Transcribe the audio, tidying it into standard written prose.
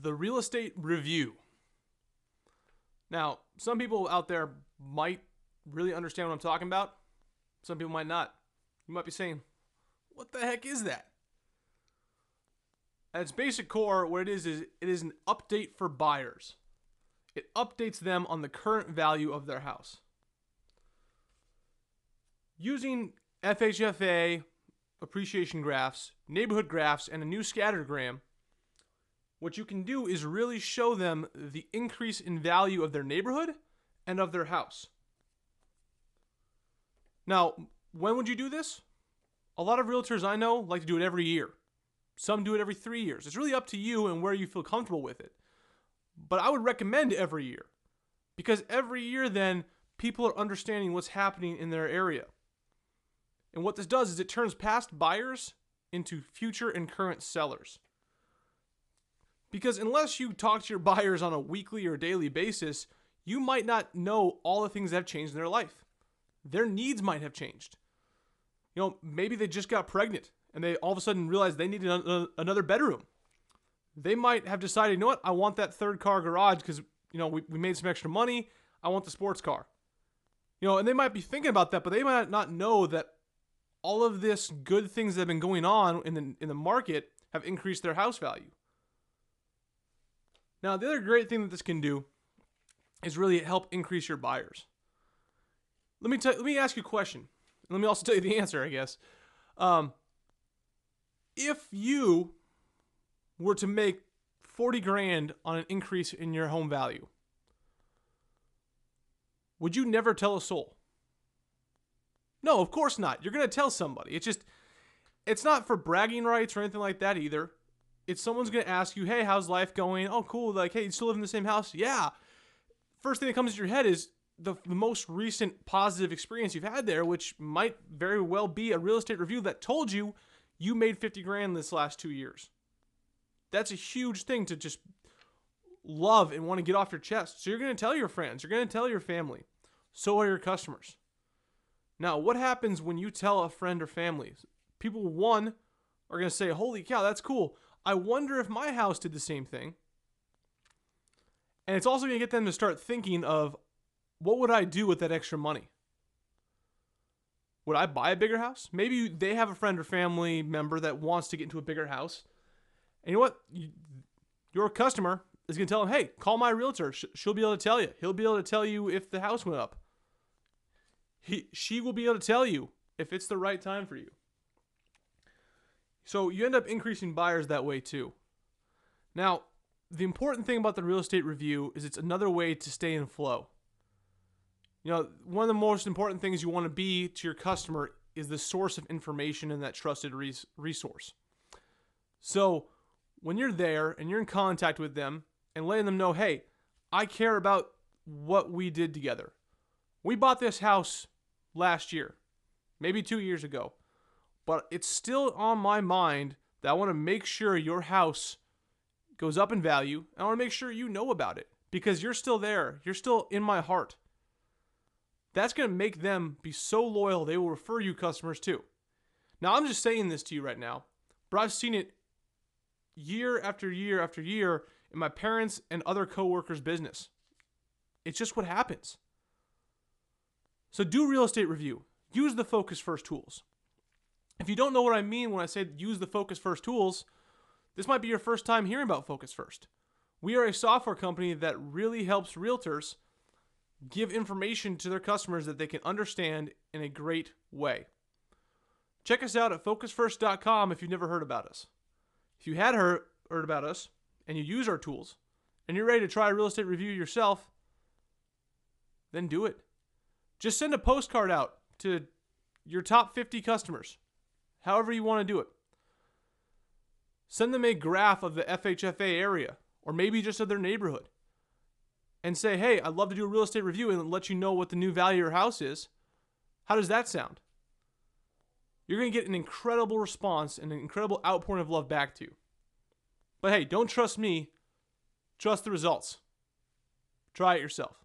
The real estate review. Now, some people out there might really understand what I'm talking about. Some people might not. You might be saying, what the heck is that? At its basic core, what it is it is an update for buyers. It updates them on the current value of their house. Using FHFA, appreciation graphs, neighborhood graphs, and a new scattergram, what you can do is really show them the increase in value of their neighborhood and of their house. Now, when would you do this? A lot of realtors I know like to do it every year. Some do it every 3 years. It's really up to you and where you feel comfortable with it. But I would recommend every year, because every year then people are understanding what's happening in their area. And what this does is it turns past buyers into future and current sellers. Because unless you talk to your buyers on a weekly or daily basis, you might not know all the things that have changed in their life. Their needs might have changed. Maybe they just got pregnant and they all of a sudden realized they needed another bedroom. They might have decided, you know what, I want that third car garage because, we made some extra money. I want the sports car. And they might be thinking about that, but they might not know that all of this good things that have been going on in the market have increased their house value. Now, the other great thing that this can do is really help increase your buyers. Let me ask you a question. Let me also tell you the answer, I guess. If you were to make 40 grand on an increase in your home value, would you never tell a soul? No, of course not. You're going to tell somebody. It's not for bragging rights or anything like that either. It's someone's going to ask you, hey, how's life going? Oh, cool. Like, hey, you still live in the same house? Yeah. First thing that comes to your head is the most recent positive experience you've had there, which might very well be a real estate review that told you you made 50 grand this last 2 years. That's a huge thing to just love and want to get off your chest. So you're going to tell your friends. You're going to tell your family. So are your customers. Now, what happens when you tell a friend or family? People, one, are going to say, holy cow, that's cool. I wonder if my house did the same thing. And it's also going to get them to start thinking of, what would I do with that extra money? Would I buy a bigger house? Maybe they have a friend or family member that wants to get into a bigger house. And you know what? Your customer is going to tell them, hey, call my realtor. She'll be able to tell you. He'll be able to tell you if the house went up. She will be able to tell you if it's the right time for you. So you end up increasing buyers that way too. Now, the important thing about the real estate review is it's another way to stay in flow. One of the most important things you want to be to your customer is the source of information and that trusted resource. So when you're there and you're in contact with them and letting them know, hey, I care about what we did together. We bought this house last year, maybe 2 years ago, but it's still on my mind that I want to make sure your house goes up in value. And I want to make sure you know about it because you're still there. You're still in my heart. That's going to make them be so loyal they will refer you customers too. Now, I'm just saying this to you right now, but I've seen it year after year after year in my parents' and other coworkers' business. It's just what happens. So do real estate review. Use the Focus First tools. If you don't know what I mean when I say use the Focus First tools, this might be your first time hearing about Focus First. We are a software company that really helps realtors give information to their customers that they can understand in a great way. Check us out at focusfirst.com if you've never heard about us. If you had heard about us and you use our tools and you're ready to try a real estate review yourself, then do it. Just send a postcard out to your top 50 customers, however you want to do it. Send them a graph of the FHFA area or maybe just of their neighborhood. And say, hey, I'd love to do a real estate review and let you know what the new value of your house is. How does that sound? You're going to get an incredible response and an incredible outpouring of love back to you. But hey, don't trust me. Trust the results. Try it yourself.